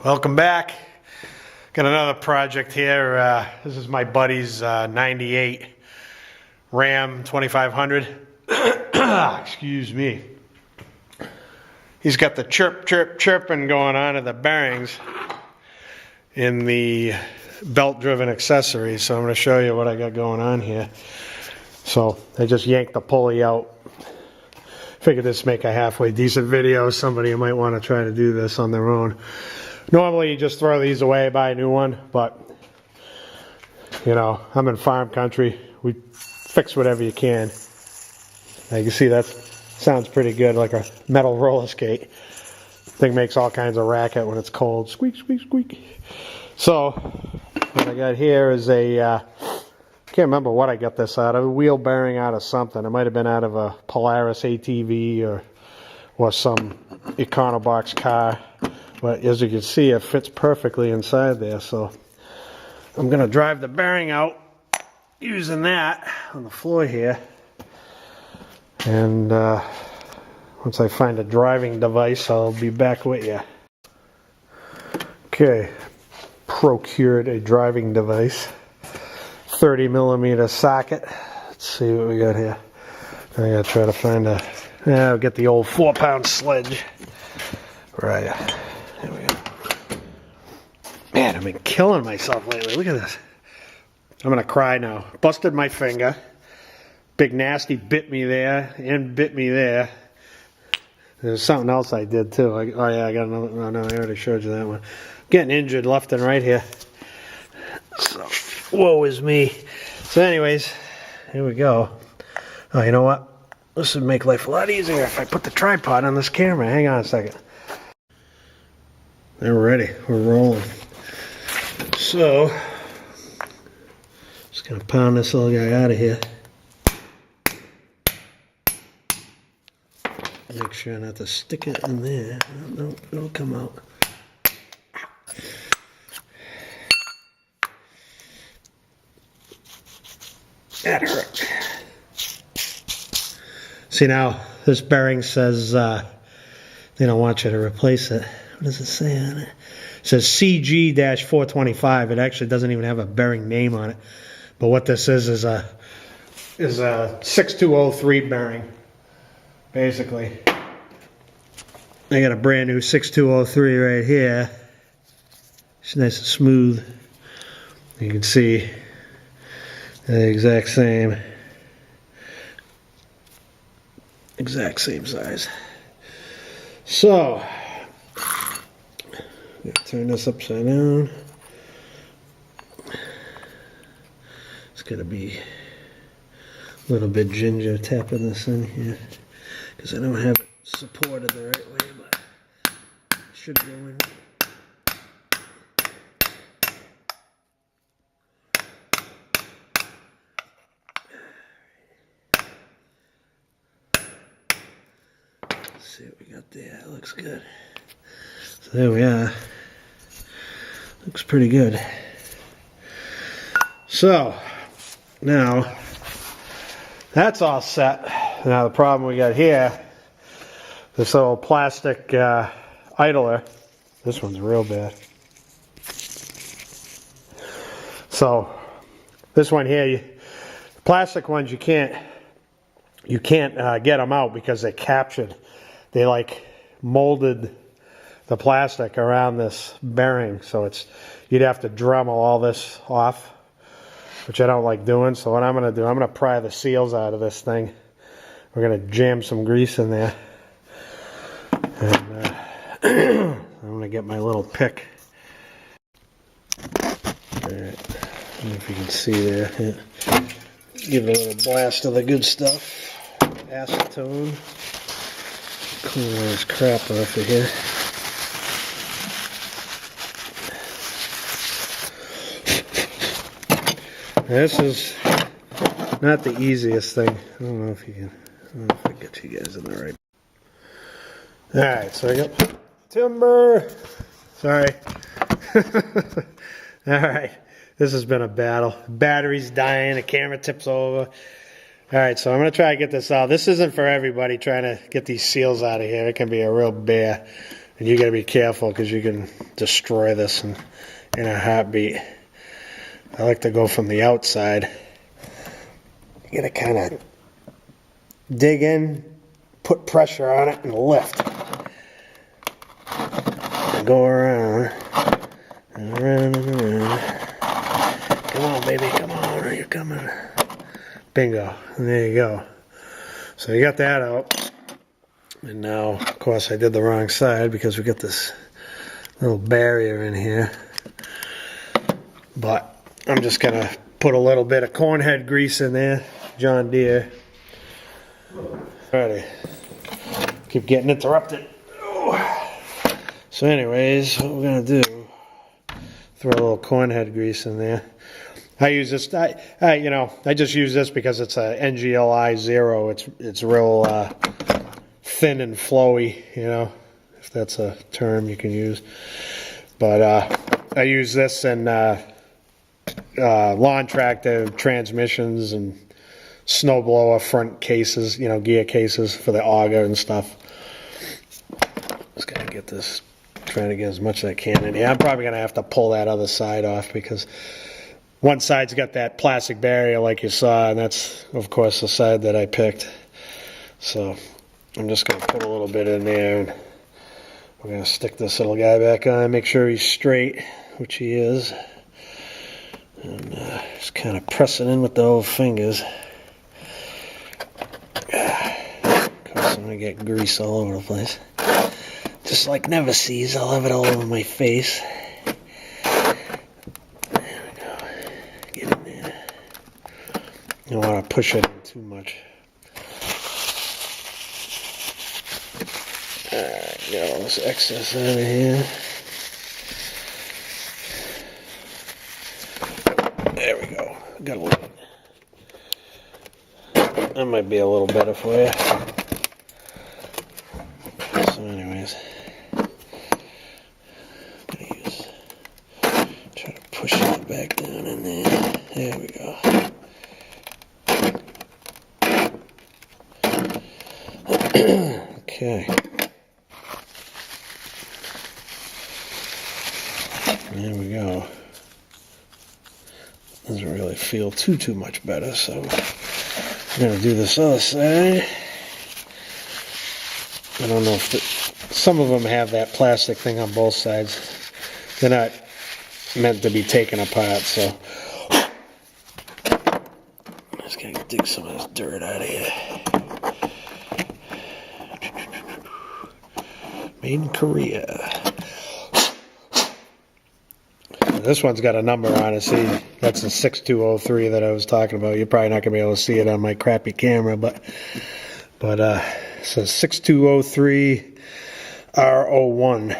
Welcome back. Got another project here. This is my buddy's 98 Ram 2500. Excuse me. He's got the chirping going on in the bearings in the belt-driven accessory. So I'm going to show you what I got going on here. So I just yanked the pulley out. Figured this make a halfway decent video. Somebody might want to try to do this on their own. Normally you just throw these away, buy a new one, but you know, I'm in farm country. We fix whatever you can. Now you can see that sounds pretty good, like a metal roller skate. Thing makes all kinds of racket when it's cold. Squeak, squeak, squeak. So what I got here is a, I can't remember what I got this out of, a wheel bearing out of something. It might have been out of a Polaris ATV or some Econobox car. But as you can see, it fits perfectly inside there. So I'm going to drive the bearing out using that on the floor here. And once I find a driving device, I'll be back with you. Okay, procured a driving device. 30mm socket. Let's see what we got here. I gotta try to find a, I'll get the old 4-pound sledge. Right. There we go. Man, I've been killing myself lately. Look at this. I'm going to cry now. Busted my finger. Big Nasty bit me there and bit me there. There's something else I did too. Oh yeah, I got another. Oh no, I already showed you that one. Getting injured left and right here. So, woe is me. So anyways, here we go. Oh, you know what? This would make life a lot easier if I put the tripod on this camera. Hang on a second. They're ready. We're rolling. So, just gonna pound this little guy out of here. Make sure not to stick it in there. No, it'll come out. That hurt. See now, this bearing says they don't want you to replace it. What does it say on it? It says CG-425. It actually doesn't even have a bearing name on it. But what this is a 6203 bearing, basically. I got a brand new 6203 right here. It's nice and smooth. You can see the exact same size. So, turn this upside down. It's gonna be a little bit ginger tapping this in here because I don't have it supported the right way, but it should go in. Let's see what we got there. That looks good. So there we are. Looks pretty good. So now that's all set. Now the problem we got here, this little plastic idler. This one's real bad. So this one here, the plastic ones you can't get them out because they're captured. They like molded the plastic around this bearing, so you'd have to Dremel all this off, which I don't like doing. So what I'm going to do, I'm going to pry the seals out of this thing. We're going to jam some grease in there, and I'm going to get my little pick. All right, I don't know if you can see there. Yeah. Give it a little blast of the good stuff, acetone. Clean all this crap off of here. This is not the easiest thing. I don't know if I get you guys in the right. All right, so I got timber. Sorry. All right, this has been a battle. Battery's dying, the camera tips over. All right, so I'm gonna try to get this out. This isn't for everybody trying to get these seals out of here. It can be a real bear, and you gotta be careful because you can destroy this in a heartbeat. I like to go from the outside. You gotta kind of dig in, put pressure on it, and lift. And go around, and around and around. Come on, baby, come on, are you coming? Bingo, and there you go. So you got that out. And now, of course, I did the wrong side because we got this little barrier in here. But I'm just gonna put a little bit of corn head grease in there, John Deere. Alrighty, keep getting interrupted. So anyways, what we're gonna do, throw a little corn head grease in there. I use this, I just use this because it's a NGLI 0. It's real thin and flowy, if that's a term you can use. But I use this in lawn tractor transmissions and snowblower front cases, gear cases for the auger and stuff. Just gotta get this, trying to get as much as I can in here. I'm probably gonna have to pull that other side off because one side's got that plastic barrier like you saw, and that's, of course, the side that I picked. So I'm just going to put a little bit in there, and we're going to stick this little guy back on, make sure he's straight, which he is. And just kind of press it in with the old fingers. Of course, I'm going to get grease all over the place. Just like Never Sees, I'll have it all over my face. You don't want to push it in too much. Alright, get all this excess out of here. There we go. Got a little. That might be a little better for you. So anyways, try to push it back down in there. There we go. Okay. There we go. Doesn't really feel too much better, so I'm going to do this other side. I don't know if some of them have that plastic thing on both sides. They're not meant to be taken apart, so I'm just going to dig some of this dirt out of here. Made in Korea. This one's got a number on it. See, that's the 6203 that I was talking about. You're probably not going to be able to see it on my crappy camera, but it says 6203 R01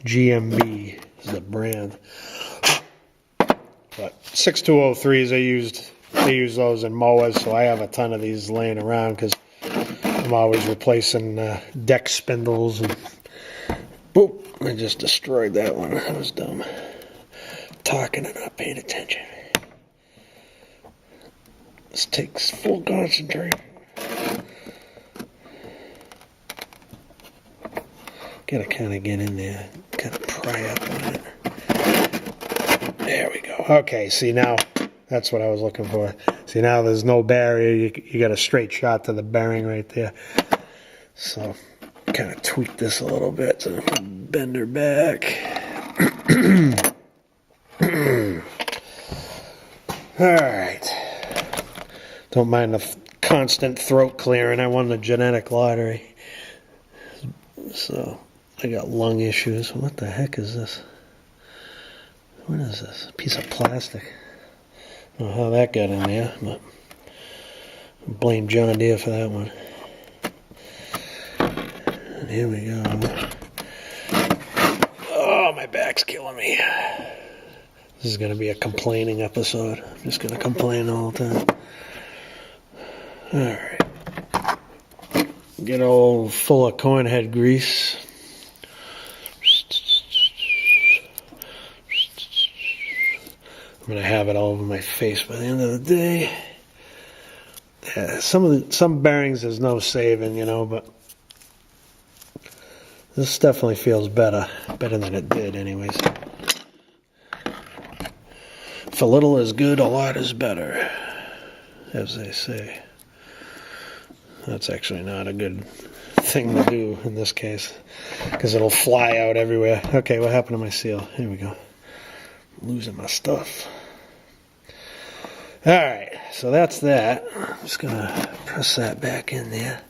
GMB is the brand. But 6203s, they use those in mowers, so I have a ton of these laying around because I'm always replacing deck spindles. And boop, I just destroyed that one. That was dumb. Talking and not paying attention. This takes full concentration. Gotta kind of get in there, kind of pry up on it. There we go. Okay, see now, that's what I was looking for. See now there's no barrier, you got a straight shot to the bearing right there. So, kind of tweak this a little bit to bend her back. Alright. Don't mind the constant throat clearing. I won the genetic lottery. So, I got lung issues. What the heck is this? What is this? A piece of plastic. I don't know how that got in there, but I blame John Deere for that one. And here we go. Oh, my back's killing me. This is going to be a complaining episode. I'm just going to complain the whole time. Alright. Get all full of corn head grease. I'm gonna have it all over my face by the end of the day. Yeah, some bearings there's no saving, you know, but this definitely feels better than it did, anyways. If a little is good, a lot is better, as they say. That's actually not a good thing to do in this case, because it'll fly out everywhere. Okay, what happened to my seal? Here we go. I'm losing my stuff. Alright, so that's that. I'm just going to press that back in there.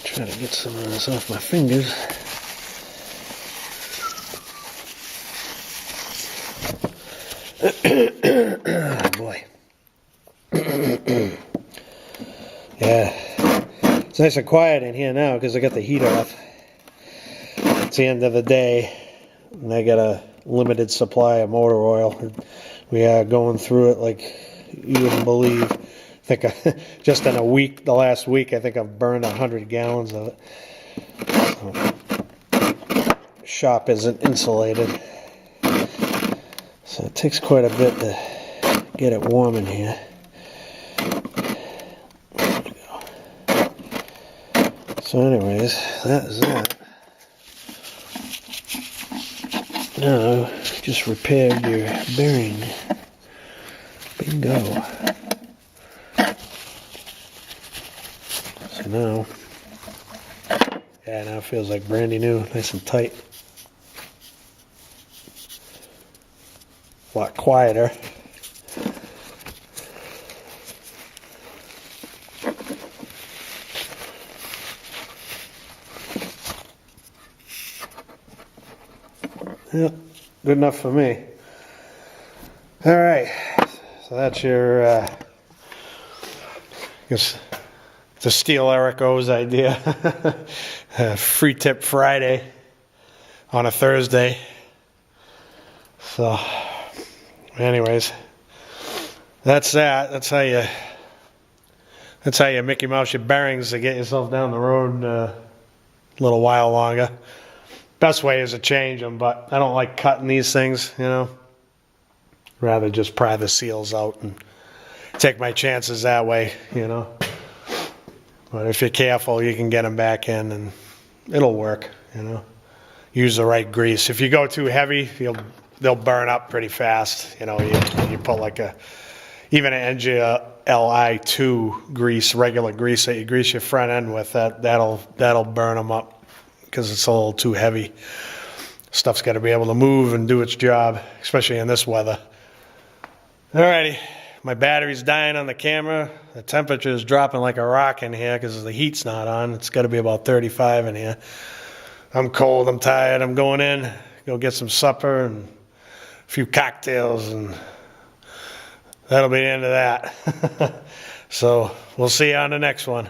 Try to get some of this off my fingers. Oh boy. Yeah. It's nice and quiet in here now because I got the heat off. It's the end of the day and I got a limited supply of motor oil. We are going through it like you wouldn't believe. I think just in a week, the last week, I think I've burned 100 gallons of it. So, shop isn't insulated. So it takes quite a bit to get it warm in here. There we go. So anyways, that is that. Now, just repaired your bearing. Bingo. So now, yeah, now it feels like brandy new, nice and tight. A lot quieter. Yep, good enough for me. All right, so that's your, I guess it's a Steal Eric O's idea. Free tip Friday on a Thursday. So, anyways, that's that. That's how you Mickey Mouse your bearings to get yourself down the road a little while longer. Best way is to change them, but I don't like cutting these things, you know. Rather just pry the seals out and take my chances that way, you know. But if you're careful, you can get them back in and it'll work, you know. Use the right grease. If you go too heavy, they'll burn up pretty fast. You know, you put like even an NGLI2 grease, regular grease that you grease your front end with, that'll burn them up because it's a little too heavy. Stuff's got to be able to move and do its job, especially in this weather. Alrighty, my battery's dying on the camera. The temperature is dropping like a rock in here because the heat's not on. It's got to be about 35 in here. I'm cold, I'm tired, I'm going in, go get some supper and a few cocktails, and that'll be the end of that. So we'll see you on the next one.